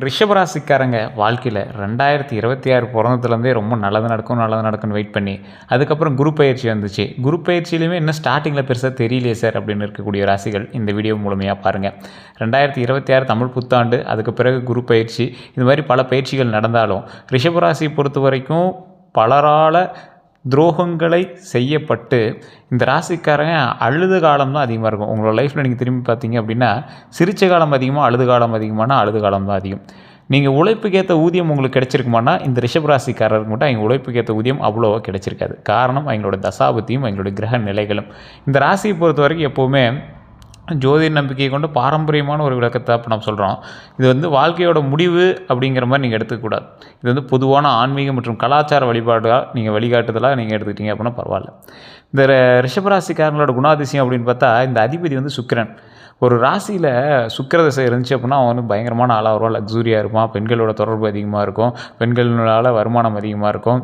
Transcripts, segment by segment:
ரிஷபராசிக்காரங்க வாழ்க்கையில் 2026 பிறந்ததுலேருந்தே ரொம்ப நல்லது நடக்கும் நல்லது நடக்கும்னு வெயிட் பண்ணி அதுக்கப்புறம் குரு பயிற்சி வந்துச்சு. குரு பயிற்சியிலையுமே இன்னும் ஸ்டார்டிங்கில் பெருசாக தெரியலையே சார் அப்படின்னு இருக்கக்கூடிய ராசிகள் இந்த வீடியோ மூலமையாக பாருங்கள். 2026 தமிழ் புத்தாண்டு, அதுக்கு பிறகு குரு பயிற்சி, இது மாதிரி பல பயிற்சிகள் நடந்தாலும் ரிஷபராசியை பொறுத்த வரைக்கும் பலரால் துரோகங்களை செய்யப்பட்டு இந்த ராசிக்காரங்க அழுது காலம் தான் அதிகமாக இருக்கும். உங்களோட லைஃப்பில் நீங்கள் திரும்பி பார்த்தீங்க அப்படின்னா சிரிச்ச காலம் அதிகமாக, அழுது காலம் அதிகமானா அழுது காலம் தான் அதிகம். நீங்கள் உழைப்புக்கேற்ற ஊதியம் உங்களுக்கு கிடைச்சிருக்குமானா இந்த ரிஷபராசிக்காரருக்கு மட்டும் அவங்க உழைப்புக்கேற்ற ஊதியம் அவ்வளோவா கிடைச்சிருக்காது. காரணம் அவங்களோட தசாபத்தியும் அவங்களுடைய கிரக நிலைகளும். இந்த ராசியை பொறுத்த வரைக்கும் எப்போவுமே ஜோதிட நம்பிக்கையை கொண்டு பாரம்பரியமான ஒரு விளக்கத்தை இப்போ நம்ம சொல்கிறோம். இது வந்து வாழ்க்கையோட முடிவு அப்படிங்கிற மாதிரி நீங்கள் எடுத்துக்கக்கூடாது. இது வந்து பொதுவான ஆன்மீக மற்றும் கலாச்சார வழிபாடாக நீங்கள் வழிகாட்டுதலாக நீங்கள் எடுத்துக்கிட்டீங்க அப்படின்னா பரவாயில்ல. இந்த ரிஷபராசிக்காரங்களோட குணாதிசயம் அப்படின்னு பார்த்தா இந்த அதிபதி வந்து சுக்கிரன். ஒரு ராசியில் சுக்கிர தசை இருந்துச்சு அப்படின்னா அவன் வந்து பயங்கரமான ஆளாக வருவான், லக்ஸூரியாக இருப்பான், பெண்களோட தொடர்பு அதிகமாக இருக்கும், பெண்களால் வருமானம் அதிகமாக இருக்கும்,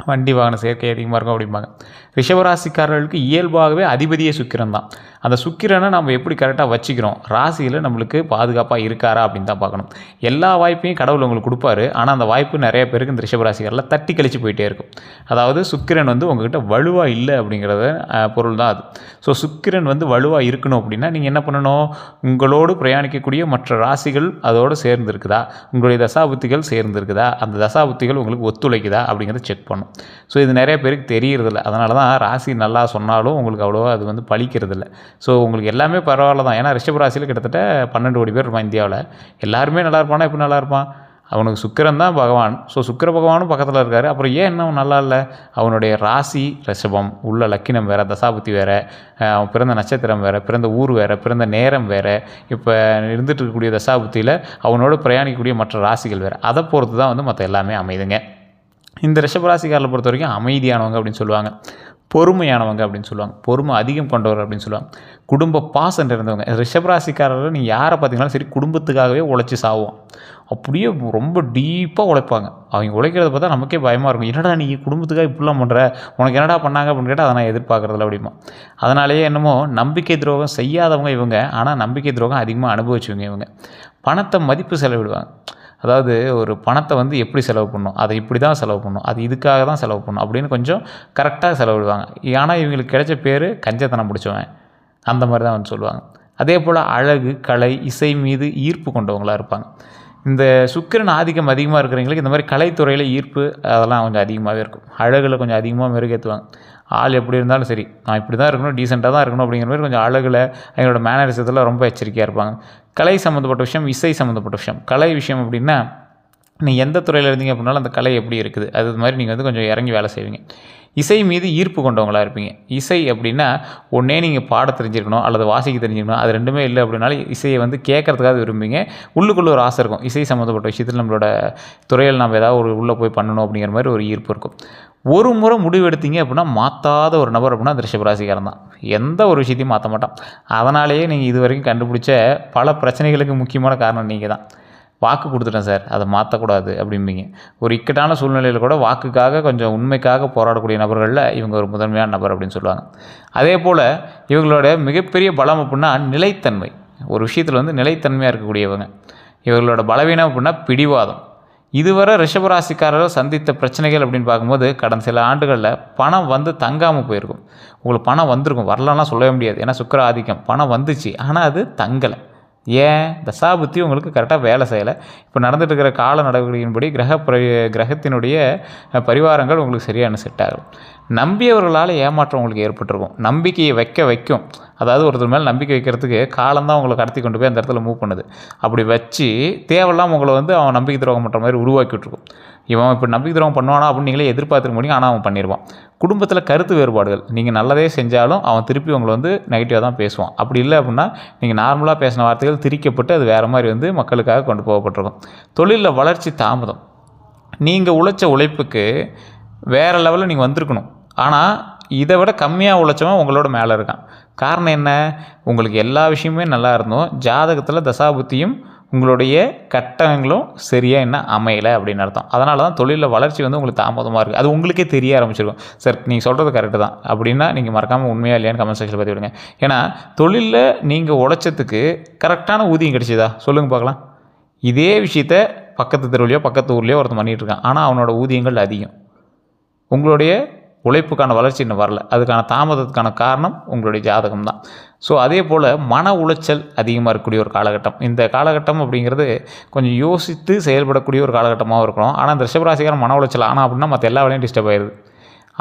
வண்டி வாகன சேர்க்கை அதிகமாக இருக்கும் அப்படிம்பாங்க. ரிஷபராசிக்காரர்களுக்கு இயல்பாகவே அதிபதியே சுக்கிரன் தான். அந்த சுக்கிரனை நம்ம எப்படி கரெக்டாக வச்சுக்கிறோம், ராசியில் நம்மளுக்கு பாதுகாப்பாக இருக்காரா அப்படின்னு தான் பார்க்கணும். எல்லா வாய்ப்பையும் கடவுள் உங்களுக்கு கொடுப்பாரு, ஆனால் அந்த வாய்ப்பு நிறைய பேருக்கு இந்த ரிஷபராசிக்காரில் தட்டி கழிச்சு போயிட்டே இருக்கும். அதாவது சுக்கிரன் வந்து உங்கள்கிட்ட வலுவாக இல்லை அப்படிங்கிறத பொருள் தான் அது. ஸோ சுக்கிரன் வந்து வலுவாக இருக்கணும் அப்படின்னா நீங்கள் என்ன பண்ணணும், உங்களோடு பிரயாணிக்கக்கூடிய மற்ற ராசிகள் அதோடு சேர்ந்து இருக்குதா, உங்களுடைய தசாபுத்திகள் சேர்ந்து இருக்குதா, அந்த தசாபுத்திகள் உங்களுக்கு ஒத்துழைக்குதா அப்படிங்கிறத செக் பண்ணணும். ஸோ இது நிறைய பேருக்கு தெரியறதில்ல. அதனால தான் ராசி நல்லா சொன்னாலும் உங்களுக்கு அவ்வளோவா அது வந்து பழிக்கிறதில்ல. ஸோ உங்களுக்கு எல்லாமே பரவாயில்ல தான். ஏன்னா ரிஷபராசியில் கிட்டத்தட்ட 12 கோடி பேர் இருப்பான் இந்தியாவில். எல்லாருமே நல்லா இருப்பானா, எப்படி நல்லா இருப்பான்? அவனுக்கு சுக்கிரன் தான் பகவான். ஸோ சுக்கிர பகவானும் பக்கத்தில் இருக்கார். அப்புறம் ஏன் இன்னும் நல்லா இல்லை? அவனுடைய ராசி ரிஷபம், உள்ள லக்கினம் வேறு, தசாபுத்தி வேறு, அவன் பிறந்த நட்சத்திரம் வேறு, பிறந்த ஊர் வேறு, பிறந்த நேரம் வேறு, இப்போ இருந்துட்டு இருக்கக்கூடிய தசாபுத்தியில் அவனோட பிரயாணிக்கக்கூடிய மற்ற ராசிகள் வேறு. அதை பொறுத்து தான் வந்து மற்ற எல்லாமே அமைதுங்க. இந்த ரிஷபராசிக்காரரை பொறுத்த வரைக்கும் அமைதியானவங்க அப்படின்னு சொல்லுவாங்க, பொறுமையானவங்க அப்படின்னு சொல்லுவாங்க, பொறுமை அதிகம் கொண்டவர் அப்படின்னு சொல்லுவாங்க, குடும்ப பாசம் இருந்தவங்க. ரிஷபராசிக்காரர்கள் நீங்கள் யாரை பார்த்தீங்கன்னாலும் சரி குடும்பத்துக்காகவே உழைச்சி சாவோம். அப்படியே ரொம்ப டீப்பாக உழைப்பாங்க. அவங்க உழைக்கிறத பார்த்தா நமக்கே பயமாக இருக்கும். என்னடா நீ குடும்பத்துக்காக இப்படிலாம் பண்ணுற, உனக்கு என்னடா பண்ணாங்க அப்படின்னு கேட்டால் அதை நான் எதிர்பார்க்குறதில்ல அப்படிமா. அதனாலேயே என்னமோ நம்பிக்கை துரோகம் செய்யாதவங்க இவங்க, ஆனால் நம்பிக்கை துரோகம் அதிகமாக அனுபவிச்சுவங்க இவங்க. பணத்தை மதிப்பு செலவிடுவாங்க. அதாவது ஒரு பணத்தை வந்து எப்படி செலவு பண்ணணும், அதை இப்படி தான் செலவு பண்ணணும், அது இதுக்காக தான் செலவு பண்ணணும் அப்படின்னு கொஞ்சம் கரெக்டாக செலவிடுவாங்க. ஆனால் இவங்களுக்கு கிடைச்ச பேர் கஞ்சத்தனம் பிடிச்சவன், அந்த மாதிரி தான் வந்து சொல்லுவாங்க. அதே போல் அழகு, கலை, இசை மீது ஈர்ப்பு கொண்டவங்களாக இருப்பாங்க. இந்த சுக்கிரன் ஆதிக்கம் அதிகமாக இருக்கிறவங்களுக்கு இந்த மாதிரி கலைத்துறையில் ஈர்ப்பு அதெல்லாம் கொஞ்சம் அதிகமாகவே இருக்கும். அழகில் கொஞ்சம் அதிகமாக மெருகேற்றுவாங்க. ஆள் எப்படி இருந்தாலும் சரி, நான் இப்படி தான் இருக்கணும், டீசெண்டாக தான் இருக்கணும் அப்படிங்கிற மாதிரி கொஞ்சம் அழகில் அவங்களோட மேனரிசத்தில் ரொம்ப எச்சரிக்கையாக இருப்பாங்க. கலை சம்மந்தப்பட்ட விஷயம், இசை சம்மந்தப்பட்ட விஷயம். கலை விஷயம் அப்படின்னா நீங்கள் எந்த துறையில் இருந்தீங்க அப்படின்னாலும் அந்த கலை எப்படி இருக்குது அது மாதிரி நீங்கள் வந்து கொஞ்சம் இறங்கி வேலை செய்வீங்க. இசை மீது ஈர்ப்பு கொண்டவங்களாக இருப்பீங்க. இசை அப்படின்னா ஒன்றே நீங்கள் பாட தெரிஞ்சிருக்கணும் அல்லது வாசிக்க தெரிஞ்சுக்கணும், அது ரெண்டுமே இல்லை அப்படின்னாலும் இசையை வந்து கேட்குறதுக்காக விரும்புவீங்க. உள்ளுக்குள்ளே ஒரு ஆசை இருக்கும், இசை சம்மந்தப்பட்ட விஷயத்தில் நம்மளோட துறையில் நம்ம ஏதாவது ஒரு உள்ளே போய் பண்ணணும் அப்படிங்கிற மாதிரி ஒரு ஈர்ப்பு இருக்கும். ஒரு முறை முடிவு எடுத்தீங்க அப்படின்னா மாற்றாத ஒரு நபர் அப்படின்னா அந்த ரிஷபராசிக்காரன் தான். எந்த ஒரு விஷயத்தையும் மாற்ற மாட்டான். அதனாலேயே நீங்கள் இது வரைக்கும் கண்டுபிடிச்ச பல பிரச்சனைகளுக்கு முக்கியமான காரணம் நீங்கள் தான். வாக்கு கொடுத்துட்டேன் சார், அதை மாற்றக்கூடாது அப்படிம்பீங்க. ஒரு இக்கட்டான சூழ்நிலையில் கூட வாக்குக்காக கொஞ்சம் உண்மைக்காக போராடக்கூடிய நபர்களில் இவங்க ஒரு முதன்மையான நபர் அப்படின்னு சொல்லுவாங்க. அதே போல் இவங்களோட மிகப்பெரிய பலம் அப்படின்னா நிலைத்தன்மை. ஒரு விஷயத்தில் வந்து நிலைத்தன்மையாக இருக்கக்கூடியவங்க. இவங்களோட பலவீனம் அப்படின்னா பிடிவாதம். இதுவரை ரிஷபராசிக்காரர்கள் சந்தித்த பிரச்சனைகள் அப்படின்னு பார்க்கும்போது கடந்த சில ஆண்டுகளில் பணம் வந்து தங்காமல் போயிருக்கும். உங்களுக்கு பணம் வந்திருக்கும், வரலன்னா சொல்லவே முடியாது. ஏன்னா சுக்கிர ஆதிக்கம், பணம் வந்துச்சு ஆனால் அது தங்கலை. ஏன்? தசாபுத்தி உங்களுக்கு கரெக்டாக வேலை செய்யலை. இப்போ நடந்துட்டு இருக்கிற கால நடவடிக்கையின்படி கிரகத்தினுடைய பரிவாரங்கள் உங்களுக்கு சரியான செட் ஆகும். நம்பியவர்களால் ஏமாற்றம் உங்களுக்கு ஏற்பட்டிருக்கும். நம்பிக்கையை வைக்கும். அதாவது ஒருத்தர் மேலே நம்பிக்கை வைக்கிறதுக்கு காலம்தான் உங்களை கடத்தி கொண்டு போய் அந்த இடத்துல மூவ் பண்ணுது. அப்படி வச்சு தேவையில்லாமல் உங்களை வந்து அவன் நம்பிக்கை துரோகம் பண்ணுற மாதிரி உருவாக்கி விட்ருக்கும். இவன் இப்போ நம்பிக்கை துரோகம் பண்ணுவானா அப்படின்னு நீங்களே எதிர்பார்த்துக்க முடியும், ஆனால் அவன் பண்ணிடுவான். குடும்பத்தில் கருத்து வேறுபாடுகள், நீங்கள் நல்லதே செஞ்சாலும் அவன் திருப்பி உங்களை வந்து நெகட்டிவாக தான் பேசுவான். அப்படி இல்லை அப்படின்னா நீங்கள் நார்மலாக பேசின வார்த்தைகள் திரிக்கப்பட்டு அது வேறு மாதிரி வந்து மக்களுக்காக கொண்டு போகப்பட்டிருக்கும். தொழிலில் வளர்ச்சி தாமதம். நீங்கள் உழைச்ச உழைப்புக்கு வேறு லெவலில் நீங்கள் வந்திருக்கணும், ஆனால் இதை விட கம்மியாக உழைச்சவன் உங்களோட மேலே இருக்கான். காரணம் என்ன? உங்களுக்கு எல்லா விஷயமுமே நல்லா இருந்தோம், ஜாதகத்தில் தசாபுத்தியும் உங்களுடைய கட்டங்களும் சரியாக என்ன அமையலை அப்படின்னு அர்த்தம். அதனால தான் தொழிலில் வளர்ச்சி வந்து உங்களுக்கு தாமதமாக இருக்குது. அது உங்களுக்கே தெரிய ஆரம்பிச்சிருக்கும். சார் நீங்கள் சொல்கிறது கரெக்டு தான் அப்படின்னா நீங்கள் மறக்காமல் உண்மையாக இல்லையான்னு கமெண்ட் செக்ஷனில் பற்றி விடுங்க. ஏன்னா தொழிலில் நீங்கள் உழைச்சதுக்கு கரெக்டான ஊதியம் கிடைச்சிதா சொல்லுங்கள் பார்க்கலாம். இதே விஷயத்த பக்கத்து தெருவுலையோ பக்கத்து ஊர்லேயோ ஒருத்தன் பண்ணிகிட்டு இருக்கான். ஆனால் அவனோட ஊதியங்கள் அதிகம். உங்களுடைய உழைப்புக்கான வளர்ச்சி இன்னும் வரல. அதுக்கான தாமதத்துக்கான காரணம் உங்களுடைய ஜாதகம் தான். ஸோ அதே போல் மன உளைச்சல் அதிகமாக இருக்கக்கூடிய ஒரு காலகட்டம். இந்த காலகட்டம் அப்படிங்கிறது கொஞ்சம் யோசித்து செயல்படக்கூடிய ஒரு காலகட்டமாகவும் இருக்கணும். ஆனால் இந்த ரிஷபராசிக்காரன் மன உளைச்சல் ஆனால் அப்படின்னா மற்ற எல்லா வேலையும் டிஸ்டர்ப் ஆயிடுது.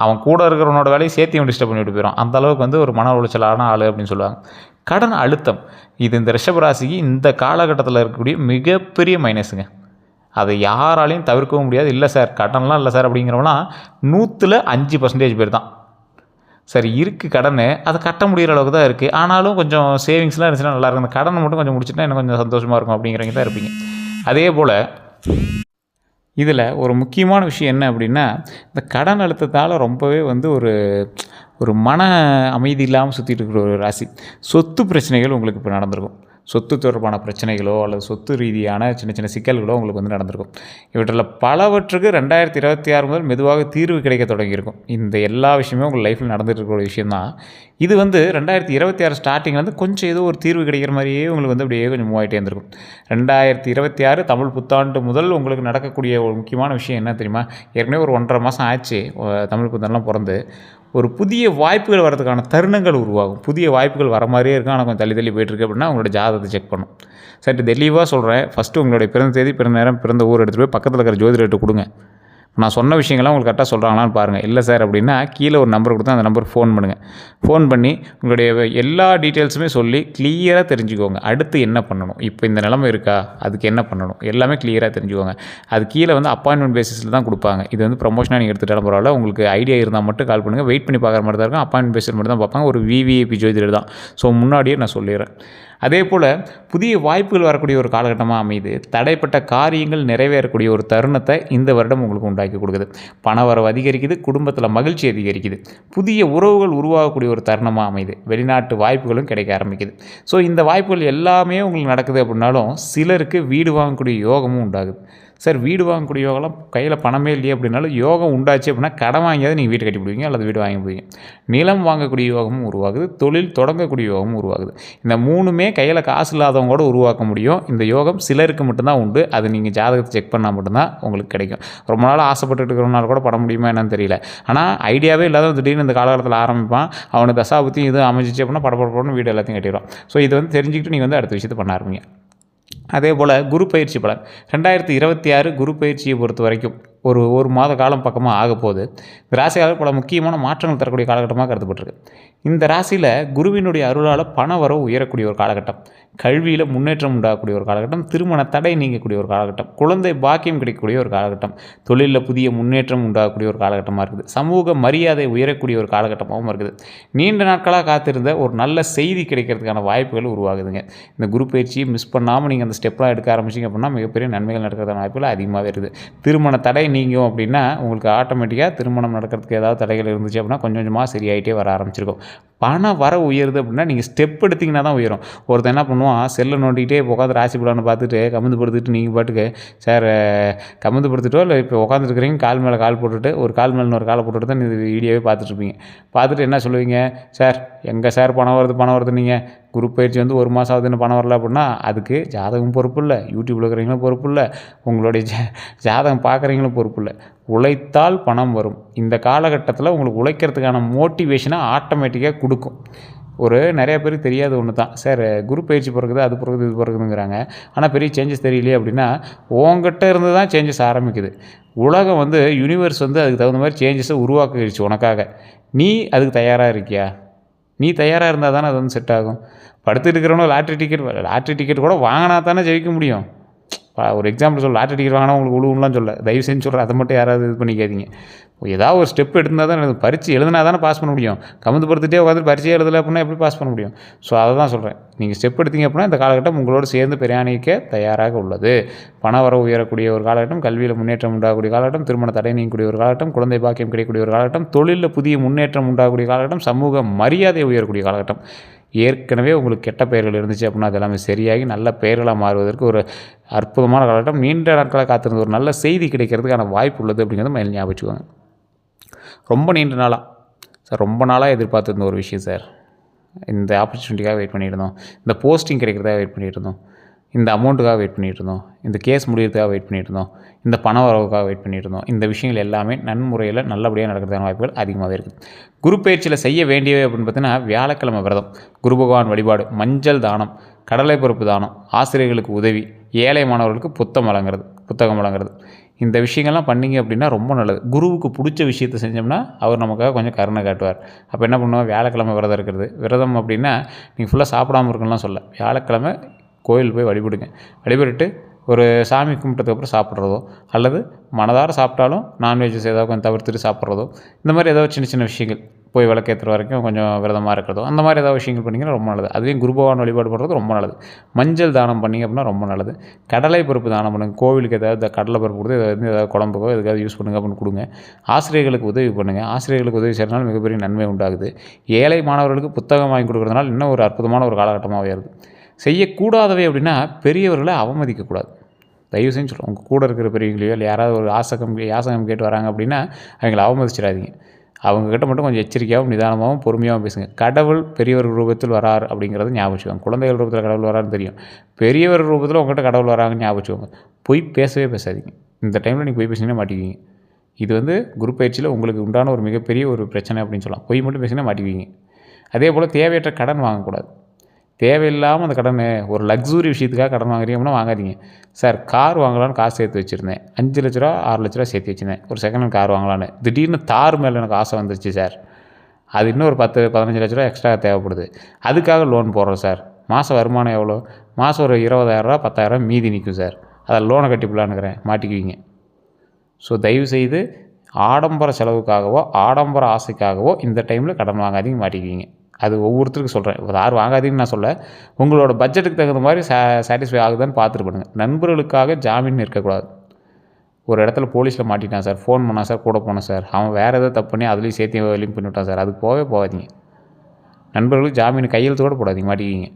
அவன் கூட இருக்கிறவனோட வேலையை சேர்த்து அவன் டிஸ்டர்ப் பண்ணிவிட்டு போயிடும். அந்த அளவுக்கு வந்து ஒரு மன உளைச்சலான ஆள் அப்படின்னு சொல்லுவாங்க. கடன் அழுத்தம் இது இந்த ரிஷபராசிக்கு இந்த காலகட்டத்தில் இருக்கக்கூடிய மிகப்பெரிய மைனஸுங்க. அதை யாராலையும் தவிர்க்கவும் முடியாது. இல்லை சார் கடன்லாம் இல்லை சார் அப்படிங்கிறவங்களாம் 100ல் 5% பேர் தான். சரி இருக்குது கடன், அதை கட்ட முடிகிற அளவுக்கு தான் இருக்குது. ஆனாலும் கொஞ்சம் சேவிங்ஸ்லாம் இருந்துச்சுன்னா நல்லாயிருக்கும். அந்த கடனை மட்டும் கொஞ்சம் முடிச்சுட்டா இன்னும் கொஞ்சம் சந்தோஷமாக இருக்கும் அப்படிங்கிறவங்க தான் இருப்பீங்க. அதே போல் இதில் ஒரு முக்கியமான விஷயம் என்ன அப்படின்னா, இந்த கடன் அழுத்தத்தால் ரொம்பவே வந்து ஒரு மன அமைதி இல்லாமல் சுற்றிட்டு இருக்கிற ஒரு ராசி. சொத்து பிரச்சனைகள் உங்களுக்கு இப்போ நடந்திருக்கும். சொத்து தொடர்பான பிரச்சனைகளோ அல்லது சொத்து ரீதியான சின்ன சின்ன சிக்கல்களோ உங்களுக்கு வந்து நடந்திருக்கும். இவற்றில் பலவற்றுக்கு 2026 முதல் மெதுவாக தீர்வு கிடைக்க தொடங்கியிருக்கும். இந்த எல்லா விஷயமே உங்கள் லைஃப்பில் நடந்துட்டு இருக்கிற ஒரு விஷயந்தான். இது வந்து 2026 ஸ்டார்டிங்கில் வந்து கொஞ்சம் ஏதோ ஒரு தீர்வு கிடைக்கிற மாதிரியே உங்களுக்கு வந்து அப்படியே கொஞ்சம் மூவ் ஆகிட்டே இருந்திருக்கும். 2026 தமிழ் புத்தாண்டு முதல் உங்களுக்கு நடக்கக்கூடிய ஒரு முக்கியமான விஷயம் என்ன தெரியுமா? ஏற்கனவே ஒரு 1.5 மாதம் ஆச்சு தமிழ் புத்தாண்டுலாம் பிறந்து. ஒரு புதிய வாய்ப்புகள் வரதுக்கான தருணங்கள் உருவாகும். புதிய வாய்ப்புகள் வர மாதிரியே இருக்கும். ஆனால் கொஞ்சம் தள்ளி போயிட்டுருக்கு அப்படின்னா உங்களோட ஜாதகத்தை செக் பண்ணும். சரி தெளிவாக சொல்கிறேன். ஃபஸ்ட்டு உங்களுடைய பிறந்த தேதி, பிறந்த நேரம், பிறந்த ஊர் எடுத்துகிட்டு போய் பக்கத்தில் இருக்கிற ஜோதிடர்கிட்ட கொடுங்க. நான் சொன்ன விஷயங்கள்லாம் உங்களுக்கு கரெக்டாக சொல்கிறாங்களான்னு பாருங்கள். இல்லை சார் அப்படின்னா கீழே ஒரு நம்பர் கொடுத்தா அந்த நம்பருக்கு ஃபோன் பண்ணுங்கள். ஃபோன் பண்ணி உங்களுடைய எல்லா டீட்டெயில்ஸுமே சொல்லி கிளியராக தெரிஞ்சுக்கோங்க. அடுத்து என்ன பண்ணணும், இப்போ இந்த நிலைமை இருக்கா, அதுக்கு என்ன பண்ணணும் எல்லாமே கிளியராக தெரிஞ்சுக்கோங்க. அது கீழே வந்து அப்பாயின்மெண்ட் பேசிஸில் தான் கொடுப்பாங்க. இது வந்து ப்ரமோஷனாக நீங்கள் எடுத்துகிட்டாலும் பரவாயில்ல. உங்களுக்கு ஐடியா இருந்தால் மட்டும் கால் பண்ணுங்கள். வெயிட் பண்ணி பார்க்குற மாதிரி தான் இருக்கும். அப்பாயின்மெண்ட் பேசிஸ் மட்டும் தான் பார்ப்பாங்க. ஒரு விவிஐபி ஜோதிடர் தான். ஸோ முன்னாடியே நான் சொல்லிடுறேன். அதே போல் புதிய வாய்ப்புகள் வரக்கூடிய ஒரு காலகட்டமாக அமைது. தடைப்பட்ட காரியங்கள் நிறைவேறக்கூடிய ஒரு தருணத்தை இந்த வருடம் உங்களுக்கு உண்டாக்கி கொடுக்குது. பணவரவு அதிகரிக்குது, குடும்பத்தில் மகிழ்ச்சி அதிகரிக்குது, புதிய உறவுகள் உருவாகக்கூடிய ஒரு தருணமாக அமைது. வெளிநாட்டு வாய்ப்புகளும் கிடைக்க ஆரம்பிக்குது. ஸோ இந்த வாய்ப்புகள் எல்லாமே உங்களுக்கு நடக்குது அப்படின்னாலும் சிலருக்கு வீடு வாங்கக்கூடிய யோகமும் உண்டாகுது. சார் வீடு வாங்கக்கூடிய யோகம்லாம் கையில் பணமே இல்லையே அப்படின்னாலும் யோகம் உண்டாச்சு அப்படின்னா கடன் வாங்கியாவது நீங்கள் வீடு கட்டிவிடுவீங்க அல்லது வீடு வாங்கி போவீங்க. நிலம் வாங்கக்கூடிய யோகமும் உருவாகுது, தொழில் தொடங்கக்கூடிய யோகமும் உருவாகுது. இந்த 3மே கையில் காசு இல்லாதவங்க கூட உருவாக்க முடியும். இந்த யோகம் சிலருக்கு மட்டும்தான் உண்டு. அது நீங்கள் ஜாதகத்தை செக் பண்ணால் மட்டும்தான் உங்களுக்கு கிடைக்கும். ரொம்ப நாள் ஆசைப்பட்டுட்டு இருக்கிறவனால கூட பட முடியுமா என்னன்னு தெரியல. ஆனால் ஐடியாவே இல்லாத திடீர்னு இந்த காலகட்டத்தில் ஆரம்பிப்பான். அவனுக்கு தசாபுத்தியும் இது அமைஞ்சிச்சு அப்படின்னா படப்படப்படன்னு வீடு எல்லாத்தையும் கட்டிடுவான். ஸோ இதை வந்து தெரிஞ்சுக்கிட்டு நீங்கள் வந்து அடுத்த விஷயத்தை பண்ண ஆரம்பிங்க. அதே போல் குரு பயிற்சி பலன் 2026 குரு பயிற்சியை பொறுத்த வரைக்கும் ஒரு மாத காலம் பக்கமாக ஆக போகுது. இந்த ராசியால் பல முக்கியமான மாற்றங்கள் தரக்கூடிய காலகட்டமாக கருதப்பட்டிருக்கு. இந்த ராசியில் குருவினுடைய அருளால் பண வரவு உயரக்கூடிய ஒரு காலகட்டம், கல்வியில் முன்னேற்றம் உண்டாகக்கூடிய ஒரு காலகட்டம், திருமண தடை நீங்கக்கூடிய ஒரு காலகட்டம், குழந்தை பாக்கியம் கிடைக்கக்கூடிய ஒரு காலகட்டம், தொழிலில் புதிய முன்னேற்றம் உண்டாகக்கூடிய ஒரு காலகட்டமாக இருக்குது. சமூக மரியாதை உயரக்கூடிய ஒரு காலகட்டமாகவும் இருக்குது. நீண்ட நாட்களாக காத்திருந்த ஒரு நல்ல செய்தி கிடைக்கிறதுக்கான வாய்ப்புகள் உருவாகுதுங்க. இந்த குரு பயிற்சியை மிஸ் பண்ணாமல் நீங்கள் அந்த ஸ்டெப்லாம் எடுக்க ஆரம்பிச்சிங்க அப்படின்னா மிகப்பெரிய நன்மைகள் நடக்கிறதான வாய்ப்புகள் அதிகமாகவே இருக்குது. திருமண தடை நீங்கும் அப்படின்னா உங்களுக்கு ஆட்டோமேட்டிக்காக திருமணம் நடக்கிறதுக்கு ஏதாவது தடைகள் இருந்துச்சு அப்படின்னா கொஞ்சம் கொஞ்சமாக சரியாயிட்டே வர ஆரம்பிச்சிருக்கும். பண வர உயருது அப்படின்னா நீங்கள் ஸ்டெப் எடுத்திங்கன்னா தான் உயரும். ஒருத்தன் என்ன பண்ணுவான், செல்லை நோண்டிகிட்டே இப்போ உட்காந்து ராசி பலனை பார்த்துட்டு கமுந்து படுத்துட்டு நீங்கள் பாட்டுக்கு சார் கமுந்து படுத்துட்டோ இல்லை இப்போ உட்காந்துருக்கிறீங்க கால் மேலே கால் போட்டுட்டு ஒரு கால் மேலே இன்னொரு காலை போட்டுட்டு தான் நீங்கள் வீடியோவே பார்த்துட்ருப்பீங்க. பார்த்துட்டு என்ன சொல்லுவீங்க, சார் எங்கே சார் பணம் வருது நீங்கள் குரூப் பயிற்சி வந்து 1 மாதம் ஆகுதுன்னு பணம் வரல அப்படின்னா அதுக்கு ஜாதகம் பொறுப்பு இல்லை, யூடியூப்பில் இருக்கிறவங்களும் பொறுப்பு இல்லை, உங்களுடைய ஜாதகம் பார்க்குறவங்களும் பொறுப்பு இல்லை. உழைத்தால் பணம் வரும். இந்த காலகட்டத்தில் உங்களுக்கு உழைக்கிறதுக்கான மோட்டிவேஷனை ஆட்டோமேட்டிக்காக கொடுக்கும். நிறைய பேருக்கு தெரியாத ஒன்று தான், சார் குரு பயிற்சி பிறகுது அது பிறகுது இது பிறகுதுங்கிறாங்க, ஆனால் பெரிய சேஞ்சஸ் தெரியலையே அப்படின்னா உங்ககிட்ட இருந்து தான் சேஞ்சஸ் ஆரம்பிக்குது. உலகம் வந்து யூனிவர்ஸ் வந்து அதுக்கு தகுந்த மாதிரி சேஞ்சஸை உருவாக்கிடுச்சு உனக்காக. நீ அதுக்கு தயாராக இருக்கியா? நீ தயாராக இருந்தால் தானே அது வந்து செட் ஆகும். படுத்துட்டு இருக்கிறவனும் லாட்ரி டிக்கெட் கூட வாங்கினா தானே ஜெயிக்க முடியும். ஒரு எக்ஸாம்பிள் சொல்ல, லாட்ரி டிக்கெட் வாங்கினா உங்களுக்கு உழுவுலாம் சொல்ல, தயவு செஞ்சு சொல்கிறேன், அதை மட்டும் யாராவது இது பண்ணிக்காதீங்க. ஏதாவது ஒரு ஸ்டெப் எடுத்தால் தான் பரீட்சை எழுதினா தானே பாஸ் பண்ண முடியும். கமுந்து படுத்துகிட்டே உட்காந்து பரீட்சை எழுதலை அப்படின்னா எப்படி பாஸ் பண்ண முடியும்? ஸோ அதை தான் சொல்கிறேன், நீங்கள் ஸ்டெப் எடுத்தீங்க அப்படின்னா இந்த காலகட்டம் உங்களோடு சேர்ந்து பிரயாணிக்க தயாராக உள்ளது. பண வரவு உயரக்கூடிய ஒரு காலகட்டம், கல்வியில் முன்னேற்றம் உண்டாகக்கூடிய காலகட்டம், திருமண தடை நீங்கக்கூடிய ஒரு காலகட்டம், குழந்தை பாக்கியம் கிடைக்கக்கூடிய ஒரு காலகட்டம், தொழிலில் புதிய முன்னேற்றம் உண்டாகக்கூடிய காலகட்டம், சமூக மரியாதை உயரக்கூடிய காலகட்டம். ஏற்கனவே உங்களுக்கு கெட்ட பெயர்கள் இருந்துச்சு அப்படின்னா அது எல்லாமே சரியாகி நல்ல பெயர்களாக மாறுவதற்கு ஒரு அற்புதமான காலகட்டம். நீண்ட நாட்களாக காத்திருந்த ஒரு நல்ல செய்தி கிடைக்கிறதுக்கான வாய்ப்பு உள்ளது அப்படிங்கிறத மேலே ஞாபகம் வச்சுக்கோங்க. ரொம்ப நீண்ட நாளாக சார், ரொம்ப நாளாக எதிர்பார்த்துருந்த ஒரு விஷயம் சார், இந்த ஆப்பர்ச்சுனிட்டிக்காக வெயிட் பண்ணியிருந்தோம், இந்த போஸ்டிங் கிடைக்கிறதாக வெயிட் பண்ணியிருந்தோம், இந்த அமௌண்ட்டுக்காக வெயிட் பண்ணிகிட்டு இருந்தோம், இந்த கேஸ் முடியறதுக்காக வெயிட் பண்ணிகிட்டு இருந்தோம், இந்த பண வரவுக்காக வெயிட் பண்ணிகிட்டு இருந்தோம். இந்த விஷயங்கள் எல்லாமே நன்முறையில் நல்லபடியாக நடக்கிறதுக்கான வாய்ப்புகள் அதிகமாகவே இருக்குது. குரு பயிற்சியில் செய்ய வேண்டியவை அப்படின்னு பார்த்தீங்கன்னா, வியாழக்கிழமை விரதம், குரு பகவான் வழிபாடு, மஞ்சள் தானம், கடலை பருப்பு தானம், ஆசிரியர்களுக்கு உதவி, ஏழை மாணவர்களுக்கு புத்தகம் வழங்குறது. இந்த விஷயங்கள்லாம் பண்ணிங்க அப்படின்னா ரொம்ப நல்லது. குருவுக்கு பிடிச்ச விஷயத்தை செஞ்சோம்னா அவர் நமக்காக கொஞ்சம் கருணை காட்டுவார். அப்போ என்ன பண்ணுவோம், வியாழக்கிழமை விரதம் இருக்கிறது. விரதம் அப்படின்னா நீங்கள் ஃபுல்லாக சாப்பிடாமல் இருக்கணும்லாம் சொல்ல, வியாழக்கிழமை கோயில் போய் வழிபடுங்க. வழிபட்டு ஒரு சாமி கும்பிட்டதுக்கப்புறம் சாப்பிட்றதோ, அல்லது மனதார சாப்பிட்டாலும் நான்வெஜ்ஜஸ் ஏதாவது கொஞ்சம் தவிர்த்துட்டு சாப்பிட்றதோ, இந்த மாதிரி ஏதாவது சின்ன சின்ன விஷயங்கள், போய் விளக்கேற்றுற வரைக்கும் கொஞ்சம் விரதமாக இருக்கிறதோ, அந்த மாதிரி ஏதாவது விஷயங்கள் பண்ணிங்கன்னா ரொம்ப நல்லது. அதுலேயும் குரு பகவான் வழிபாடு பண்ணுறது ரொம்ப நல்லது. மஞ்சள் தானம் பண்ணிங்க அப்படின்னா ரொம்ப நல்லது. கடலை பருப்பு தானம் பண்ணுங்க. கோவிலுக்கு ஏதாவது கடலை பருப்பு கொடுத்து ஏதாவது குழம்புக்கோ எதுக்காவது யூஸ் பண்ணுங்க அப்படின்னு கொடுங்க. ஆசிரியர்களுக்கு உதவி பண்ணுங்கள். ஆசிரியர்களுக்கு உதவி செய்கிறதுனால மிகப்பெரிய நன்மை உண்டாகுது. ஏழை மாணவர்களுக்கு புத்தகம் வாங்கி கொடுக்குறதுனால இன்னும் ஒரு அற்புதமான ஒரு காலகட்டமாகவே இருக்குது. செய்யக்கூடாதவை அப்படின்னா பெரியவர்களை அவமதிக்கக்கூடாது. தயவு செஞ்சு சொல்கிறோம், உங்கள் கூட இருக்கிற பெரியவங்களையோ இல்லை யாராவது ஒரு யாசகம் கேட்டு வராங்க அப்படின்னா அவங்கள அவமதிச்சிடாதீங்க. அவங்கக்கிட்ட மட்டும் கொஞ்சம் எச்சரிக்கையாகவும் நிதானமாகவும் பொறுமையாகவும் பேசுங்க. கடவுள் பெரியவர் ரூபத்தில் வரார் அப்படிங்கிறது ஞாபகம் வச்சுக்கோங்க. குழந்தைகள் ரூபத்தில் கடவுள் வராருன்னு தெரியும், பெரியவர் ரூபத்தில் உங்கள்கிட்ட கடவுள் வராங்கன்னு ஞாபகம் வச்சுக்கோங்க. பொய் பேசவே பேசாதீங்க. இந்த டைமில் நீங்கள் பொய் பேசினே மாட்டிக்குவீங்க. இது குரு பயிற்சியில் உங்களுக்கு உண்டான ஒரு மிகப்பெரிய ஒரு பிரச்சனை அப்படின்னு சொல்லலாம். பொய் மட்டும் பேசினா மாட்டிக்குவீங்க. அதே போல் தேவையற்ற கடன் வாங்கக்கூடாது. தேவையில்லாமல் அந்த கடன், ஒரு லக்ஸுரி விஷயத்துக்காக கடன் வாங்குறீங்கன்னா வாங்காதீங்க. சார் கார் வாங்கலான்னு காசு சேர்த்து வச்சுருந்தேன், 5 லட்ச ரூபா 6 லட்ச ரூபா சேர்த்து வச்சுருந்தேன், ஒரு செகண்ட் ஹேண்ட் கார் வாங்கலான்னு. திடீர்னு தார் மேலே எனக்கு ஆசை வந்துருச்சு சார், அது இன்னும் ஒரு 10-15 லட்ச ரூபா எக்ஸ்ட்ரா தேவைப்படுது, அதுக்காக லோன் போடுறோம் சார். மாதம் வருமானம் எவ்வளோ? மாதம் ஒரு 20,000 10,000 மீதி நிற்கும் சார், அதை லோனை கட்டிப்பலான்னுக்கிறேன், மாட்டிக்குவீங்க. ஸோ தயவுசெய்து ஆடம்பர செலவுக்காகவோ ஆடம்பர ஆசைக்காகவோ இந்த டைமில் கடன் வாங்காதீங்க, மாட்டிக்குவீங்க. அது ஒவ்வொருத்தருக்கும் சொல்கிறேன், யாரும் வாங்காதீங்கன்னு நான் சொல்ல, உங்களோட பட்ஜெட்டுக்கு தகுந்த மாதிரி சாட்டிஸ்ஃபை ஆகுதான்னு பார்த்துட்டு பண்ணுங்கள். நண்பர்களுக்காக ஜாமீன் இருக்கக்கூடாது. ஒரு இடத்துல போலீஸில் மாட்டிட்டான் சார், ஃபோன் பண்ணான் சார், கூட போனேன் சார், அவன் வேறு ஏதாவது தப்பு பண்ணி அதுலேயும் சேர்த்து லிங்க் பண்ணிவிட்டான் சார், அதுக்கு போகாதீங்க. நண்பர்களுக்கு ஜாமீன் கையெழுத்து கூட போடாதீங்க, மாட்டிக்கிங்க.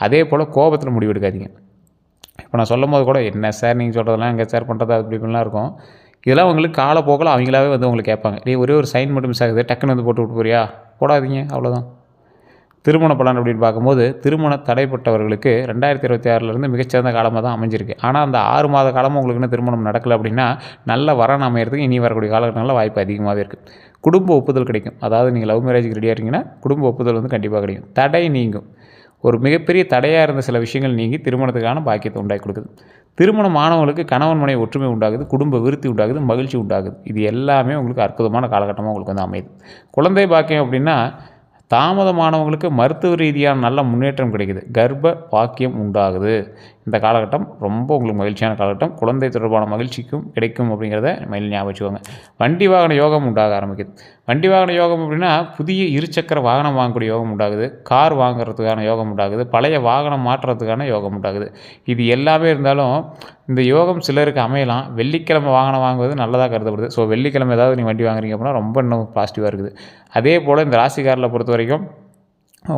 அதே போல் கோபத்தில் முடிவெடுக்காதீங்க. இப்போ நான் சொல்லும் போது கூட, என்ன சார் நீங்கள் சொல்கிறதெல்லாம் எங்கே சார் பண்ணுறது அப்படி இப்படிலாம் இருக்கும். இதெல்லாம் உங்களுக்கு காலப்போக்கில் அவங்களாவே உங்களுக்கு கேட்பாங்க, நீ ஒரே ஒரு சைன் மட்டும் மிஸ் ஆகுது, டக்குன்னு போட்டு விட்டு போறியா, போடாதீங்க, அவ்வளோதான். திருமண பலன் அப்படின்னு பார்க்கும்போது, திருமண தடைப்பட்டவர்களுக்கு 2026 மிகச்சிறந்த காலமாக தான் அமைஞ்சிருக்கு. ஆனால் அந்த 6 மாத காலமும் உங்களுக்கு இன்னும் திருமணம் நடக்கலை அப்படின்னா, நல்ல வரன் அமையிறதுக்கு இனி வரக்கூடிய காலகட்டங்களில் வாய்ப்பு அதிகமாகவே இருக்குது. குடும்ப ஒப்புதல் கிடைக்கும். அதாவது நீங்கள் லவ் மேரேஜுக்கு ரெடியாக இருக்கீங்கன்னா குடும்ப ஒப்புதல் கண்டிப்பாக கிடைக்கும். தடை நீங்கும். ஒரு மிகப்பெரிய தடையாக இருந்த சில விஷயங்கள் நீங்கி திருமணத்துக்கான பாக்கியத்தை உண்டாக்கி கொடுக்குது. திருமணம் ஆனவங்களுக்கு கணவன் மனைவி ஒற்றுமை உண்டாகுது, குடும்ப விருத்தி உண்டாகுது, மகிழ்ச்சி உண்டாகுது. இது எல்லாமே உங்களுக்கு அற்புதமான காலகட்டமாக உங்களுக்கு அமையுது. குழந்தை பாக்கியம் அப்படின்னா, தாமதமானவங்களுக்கு மருத்துவ ரீதியான நல்ல முன்னேற்றம் கிடைக்குது, கர்ப்ப பாக்கியம் உண்டாகுது. இந்த காலகட்டம் ரொம்ப உங்களுக்கு மகிழ்ச்சியான காலகட்டம். குழந்தை தொடர்பான மகிழ்ச்சிக்கும் கிடைக்கும் அப்படிங்கிறத மைண்டில் ஞாபகம் வச்சுக்கோங்க. வண்டி வாகன யோகம் உண்டாக ஆரம்பிக்குது. வண்டி வாகன யோகம் அப்படின்னா, புதிய இருசக்கர வாகனம் வாங்கக்கூடிய யோகம் உண்டாகுது, கார் வாங்குறதுக்கான யோகம் உண்டாகுது, பழைய வாகனம் மாற்றுறதுக்கான யோகம் உண்டாகுது. இது எல்லாமே இருந்தாலும் இந்த யோகம் சிலருக்கு அமையலாம். வெள்ளிக்கிழமை வாகனம் வாங்குவது நல்லதாக கருதப்படுது. ஸோ வெள்ளிக்கிழமை ஏதாவது நீங்கள் வண்டி வாங்குறீங்க அப்படின்னா ரொம்ப இன்னும் பாசிட்டிவாக இருக்குது. அதே போல் இந்த ராசிக்காரில் பொறுத்த வரைக்கும்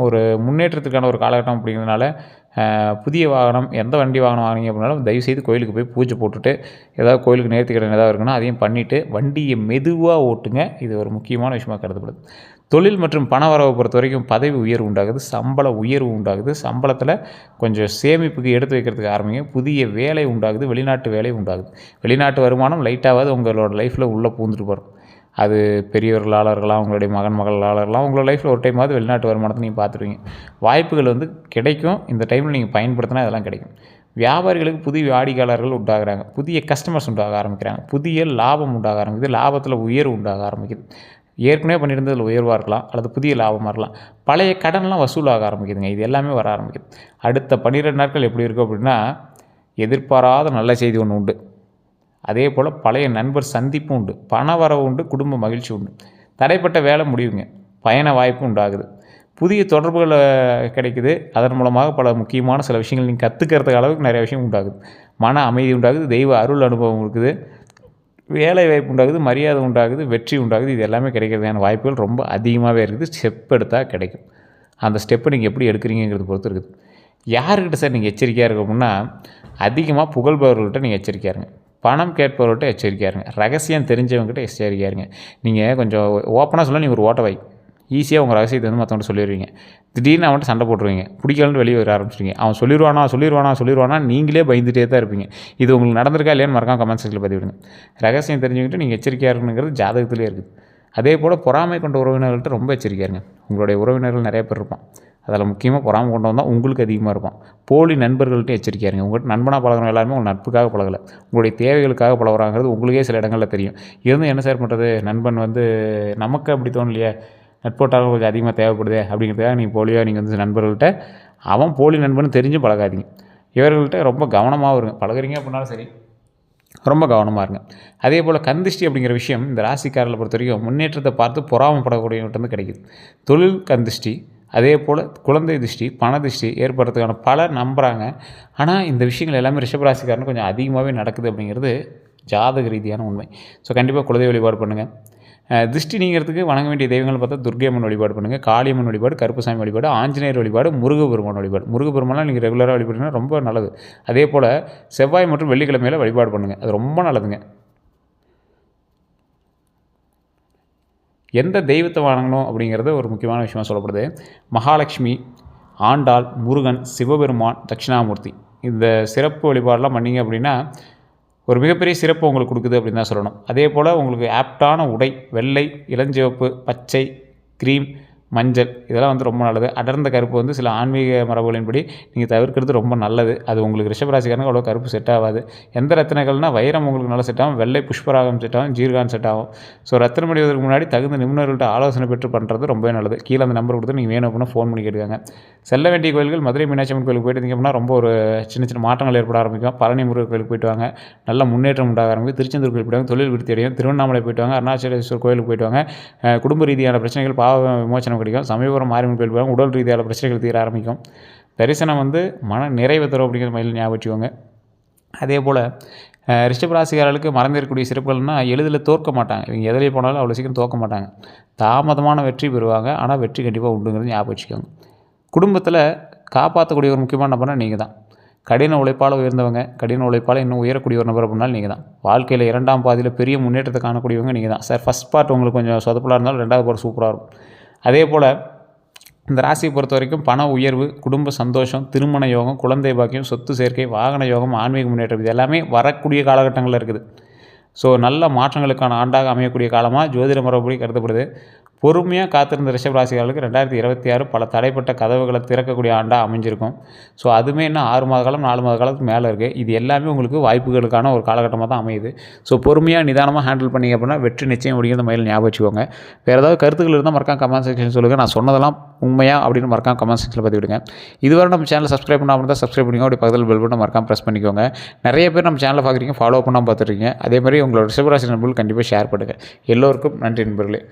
ஒரு முன்னேற்றத்துக்கான ஒரு காலகட்டம் அப்படிங்கிறதுனால, புதிய வாகனம் எந்த வண்டி வாகனம் வாங்கினீங்க அப்படின்னாலும் தயவுசெய்து கோயிலுக்கு போய் பூஜை போட்டுட்டு, ஏதாவது கோயிலுக்கு நேர்த்திக்கடன் ஏதாவது இருக்குன்னா அதையும் பண்ணிவிட்டு வண்டியை மெதுவாக ஓட்டுங்க. இது ஒரு முக்கியமான விஷயமாக கருதப்படுது. தொழில் மற்றும் பண வரவை பொறுத்த வரைக்கும் பதவி உயர்வு உண்டாகுது, சம்பள உயர்வு உண்டாகுது, சம்பளத்தில் கொஞ்சம் சேமிப்புக்கு எடுத்து வைக்கிறதுக்கு ஆரம்பிங்க. புதிய வேலை உண்டாகுது, வெளிநாட்டு வேலை உண்டாகுது. வெளிநாட்டு வருமானம் லைட்டாவது உங்களோட லைஃப்பில் உள்ளே பூந்துட்டு போகிறோம். அது பெரியவர்களால் இருக்கலாம், உங்களுடைய மகளால் இருக்கலாம். உங்களோட லைஃப்பில் ஒரு டைமாவது வெளிநாட்டு வருமானத்தை நீங்கள் பார்த்துருவீங்க. வாய்ப்புகள் கிடைக்கும். இந்த டைமில் நீங்கள் பயன்படுத்தினா இதெல்லாம் கிடைக்கும். வியாபாரிகளுக்கு புதிய வாடிக்கையாளர்கள் உண்டாகிறாங்க, புதிய கஸ்டமர்ஸ் உண்டாக ஆரம்பிக்கிறாங்க, புதிய லாபம் உண்டாக ஆரம்பிக்குது, லாபத்தில் உயர்வு உண்டாக ஆரம்பிக்குது. ஏற்கனவே பண்ணியிருந்ததில் உயர்வாக இருக்கலாம், அல்லது புதிய லாபமாக இருக்கலாம். பழைய கடன்லாம் வசூலாக ஆரம்பிக்குதுங்க. இது எல்லாமே வர ஆரம்பிக்குது. அடுத்த 12 நாட்கள் எப்படி இருக்கும் அப்படின்னா, எதிர்பாராத நல்ல செய்தி ஒன்று உண்டு. அதே போல் பழைய நண்பர் சந்திப்பும் உண்டு, பண வரவு உண்டு, குடும்ப மகிழ்ச்சி உண்டு. தடைப்பட்ட வேலை முடிவுங்க, பயண வாய்ப்பு உண்டாகுது, புதிய தொடர்புகள் கிடைக்குது. அதன் மூலமாக பல முக்கியமான சில விஷயங்கள் நீங்கள் கற்றுக்கிறதுக்கு அளவுக்கு நிறைய விஷயம் உண்டாகுது. மன அமைதி உண்டாகுது, தெய்வ அருள் அனுபவம் இருக்குது, வேலை வாய்ப்பு உண்டாகுது, மரியாதை உண்டாகுது, வெற்றி உண்டாகுது. இது எல்லாமே கிடைக்கிறதுக்கான வாய்ப்புகள் ரொம்ப அதிகமாகவே இருக்குது. ஸ்டெப் எடுத்தால் கிடைக்கும். அந்த ஸ்டெப்பை நீங்கள் எப்படி எடுக்கிறீங்கிறது பொறுத்து இருக்குது. யாருக்கிட்ட சார் நீங்கள் எச்சரிக்கையாக இருக்க அப்படின்னா, அதிகமாக புகழ்பவர்கள்கிட்ட நீங்கள் எச்சரிக்கையாக இருங்க, பணம் கேட்பவர்கிட்ட எச்சரிக்கையாக இருங்க, ரகசியம் தெரிஞ்சவங்ககிட்ட எச்சரிக்கையாக இருங்க. நீங்கள் கொஞ்சம் ஓப்பனாக சொல்ல, நீங்கள் ஒரு ஓட்டவாய், ஈஸியாக உங்கள் ரகசியத்தை வந்து மற்றவங்கள்ட்ட சொல்லிடுவீங்க. திடீர்னு அவன்கிட்ட சண்டை போட்டுருவீங்க. பிடிக்கலன்னு வெளியே வர ஆரம்பிச்சிடுவீங்க. அவன் சொல்லிடுவானா நீங்களே பயந்துகிட்டே தான் இருப்பீங்க. இது உங்களுக்கு நடந்திருக்கா இல்லையான்னு மறக்காம கமெண்ட் செக்ஷனில் பதிவிடுங்க. ரகசியம் தெரிஞ்சுக்கிட்டு நீங்கள் எச்சரிக்கையாக இருக்கணுங்கிறது ஜாதகத்திலே இருக்குது. அதே போல் பொறாமை கொண்ட உறவினர்கள்ட்ட ரொம்ப எச்சரிக்கையாக இருங்க. உங்களுடைய உறவினர்கள் நிறைய பேர் இருப்பான். அதில் முக்கியமாக பொறாமை கொண்டவன் தான் உங்களுக்கு அதிகமாக இருப்பான். போலி நண்பர்கள்ட்ட எச்சரிக்கையாக இருங்க. உங்கள்கிட்ட நண்பனாக பழகிறவங்க எல்லாருமே உங்கள் நட்புக்காக பழகலை, உங்களுடைய தேவைகளுக்காக பழகுறாங்கிறது உங்களுக்கே சில இடங்களில் தெரியும். இருந்து என்ன சார் பண்ணுறது, நண்பன் வந்து நமக்கு அப்படி தோணலையே, நட்போட்டாலும் கொஞ்சம் அதிகமாக தேவைப்படுதே அப்படிங்கிறதுக்காக நீங்கள் போலியாக நீங்கள் வந்து நண்பர்கள்ட்ட அவன் போலி நண்பன்னு தெரிஞ்சு பழகாதீங்க. இவர்கள்ட்ட ரொம்ப கவனமாகவும் இருங்க. பழகுறீங்க அப்படின்னாலும் சரி, ரொம்ப கவனமாக இருங்க. அதே போல் கந்திஷ்டி அப்படிங்கிற விஷயம் இந்த ராசிக்காரர்களை பொறுத்த வரைக்கும் முன்னேற்றத்தை பார்த்து பொறாமப்படக்கூடியவங்கிட்ட வந்து கிடைக்குது. தொழில் கந்திஷ்டி, அதே போல் குழந்தை திருஷ்டி, பண திருஷ்டி ஏற்படுறதுக்கான பல நம்புகிறாங்க. ஆனால் இந்த விஷயங்கள் எல்லாமே ரிஷபராசிக்காரனுக்கு கொஞ்சம் அதிகமாகவே நடக்குது அப்படிங்கிறது ஜாதக ரீதியான உண்மை. ஸோ கண்டிப்பாக குலதெய்வ வழிபாடு பண்ணுங்கள். திருஷ்டி நீங்கிறதுக்கு வணங்க வேண்டிய தெய்வங்கள் பார்த்தா துர்க்கை அம்மன் வழிபாடு பண்ணுங்கள், காளியம்மன் வழிபாடு, கருப்புசாமி வழிபாடு, ஆஞ்சநேயர் வழிபாடு, முருகப்பெருமான் வழிபாடு. முருகப்பெருமானால் நீங்கள் ரெகுலராக வழிபடுங்கன்னா ரொம்ப நல்லது. அதே போல் செவ்வாய் மற்றும் வெள்ளிக்கிழமையில் வழிபாடு பண்ணுங்கள், அது ரொம்ப நல்லதுங்க. எந்த தெய்வத்தை வணங்கணும் அப்படிங்கிறது ஒரு முக்கியமான விஷயமாக சொல்லப்படுது. மகாலட்சுமி, ஆண்டாள், முருகன், சிவபெருமான், தட்சிணாமூர்த்தி, இந்த சிறப்பு வழிபாடெலாம் பண்ணிங்க அப்படின்னா ஒரு மிகப்பெரிய சிறப்பு உங்களுக்கு கொடுக்குது அப்படின்னு தான் சொல்லணும். அதே போல் உங்களுக்கு ஆப்டான உடை வெள்ளை, இளஞ்சிவப்பு, பச்சை, க்ரீம், மஞ்சள் இதெல்லாம் வந்து ரொம்ப நல்லது. அடர்ந்த கருப்பு வந்து சில ஆன்மீக மரபுகளின்படி நீங்கள் தவிர்க்கிறது ரொம்ப நல்லது. அது உங்களுக்கு ரிஷபராசிக்காரனுக்கு அவ்வளோ கருப்பு செட் ஆகாது. எந்த ரத்தினங்கள்னால் வைரம் உங்களுக்கு நல்லா செட் ஆகும், வெள்ளை புஷ்பராகம் செட் ஆகும், ஜீர்கான் செட் ஆகும். ஸோ ரத்தினம் அடைவதற்கு முன்னாடி தகுந்த நிபுணர்கள்ட்ட ஆலோசனை பெற்று பண்ணுறது ரொம்பவே நல்லது. கீழே அந்த நம்பர் கொடுத்து நீங்கள் வேணும் அப்படின்னா ஃபோன் பண்ணி கேட்டுக்காங்க. செல்ல வேண்டிய கோயில்கள் மதுரை மீனாட்சி அம்மன் கோயிலுக்கு போயிட்டு இருந்தீங்க அப்படின்னா ரொம்ப ஒரு சின்ன மாற்றங்கள் ஏற்பட ஆரம்பிக்கும். பழனி முருகர் கோயிலுக்கு போயிட்டு வாங்க, நல்ல முன்னேற்றம் உண்டாக ஆரம்பிக்கும். திருச்செந்தூர் கோயில் போயிட்டு வாங்க, தொழில் விருத்தி அடையும். திருவண்ணாமலை போயிட்டு வாங்க, அருணாச்சலேஸ்வரர் கோயிலுக்கு போயிட்டு வாங்க, குடும்ப ரீதியான பிரச்சனைகள் பாவ விமோசனம் கிடைக்கும். சமயபுரம் மாரியம்மன் கோயில் போயிட்டு உடல் ரீதியான பிரச்சனைகள் தீர ஆரம்பிக்கும். தரிசனம் வந்து மன நிறைவு தரும் அப்படிங்கிற மாதிரி ஞாபகம் வச்சுக்கோங்க. அதே போல் ரிஷபராசிக்காரர்களுக்கு மறந்திருக்கக்கூடிய சிறப்புகள்னால் எளிதில் தோற்க மாட்டாங்க. இவங்க எதிலே போனாலும் அவ்வளோ சீக்கிரம் தோற்க மாட்டாங்க. தாமதமான வெற்றி பெறுவாங்க, ஆனால் வெற்றி கண்டிப்பாக உண்டுங்கிறது ஞாபகம் வச்சுக்கோங்க. குடும்பத்தில் காப்பாற்றக்கூடிய ஒரு முக்கியமான நபர்னா நீங்கள் தான். கடின உழைப்பால் உயர்ந்தவங்க, கடின உழைப்பால் இன்னும் உயரக்கூடிய ஒரு நபர் அப்படின்னாலும் நீங்கள் தான். வாழ்க்கையில் 2ஆம் பாதியில் பெரிய முன்னேற்றத்தை காணக்கூடியவங்க நீங்கள் தான். சார் ஃபஸ்ட் பார்ட் உங்களுக்கு கொஞ்சம் சொதப்பலாக இருந்தாலும் 2வது பார்ட் சூப்பராக இருக்கும். அதே போல் இந்த ராசியை பொறுத்த வரைக்கும் பண உயர்வு, குடும்ப சந்தோஷம், திருமண யோகம், குழந்தை பாக்கியம், சொத்து சேர்க்கை, வாகன யோகம், ஆன்மீக முன்னேற்றம் இது எல்லாமே வரக்கூடிய காலகட்டங்களில் இருக்குது. ஸோ நல்ல மாற்றங்களுக்கான ஆண்டாக அமையக்கூடிய காலமாக ஜோதிட முறைப்படி கருதப்படுது. பொறுமையாக காத்திருந்த ரிஷபராசிக்காரர்களுக்கு 2026 பல தடைப்பட்ட கதவுகளை திறக்கக்கூடிய ஆண்டாக அமைஞ்சிருக்கும். ஸோ அதுவுமே இன்னும் 6 மாத காலம் 4 மாத காலத்துக்கு மேலே இருக்குது. இது எல்லாமே உங்களுக்கு வாய்ப்புகளுக்கான ஒரு காலகட்டமாக தான் அமையுது. ஸோ பொறுமையாக நிதானமாக ஹேண்டில் பண்ணிங்க அப்படின்னா வெற்றி நிச்சயம் அப்படிங்கிற மாதிரி ஞாபகம் வச்சுக்கோங்க. வேறு ஏதாவது கருத்துக்கள் இருந்தால் மறக்காம கமெண்ட் செக்ஷன் சொல்லுங்கள். நான் சொன்னதெல்லாம் உண்மையா அப்படின்னு மறக்காம கமெண்ட் செக்ஷனில் பதிவிடுங்க. இதுவரை நம்ம சேனலை சப்ஸ்கிரைப் பண்ணாமல் தான் சப்ஸ்கிரைப் பண்ணிக்கோங்க. அப்படி பக்கத்தில் பெல் பட்டன் மறக்காம ப்ரெஸ் பண்ணிக்கோங்க. நிறைய பேர் நம்ம சேனலை பார்க்குறீங்க, ஃபாலோ பண்ணாமல் பார்த்துருக்கீங்க. அதே மாதிரி உங்களோட ரிஷபராசி நண்பர்கள் கண்டிப்பாக ஷேர் பண்ணுங்கள். எல்லோருக்கும் நன்றி நண்பர்களே.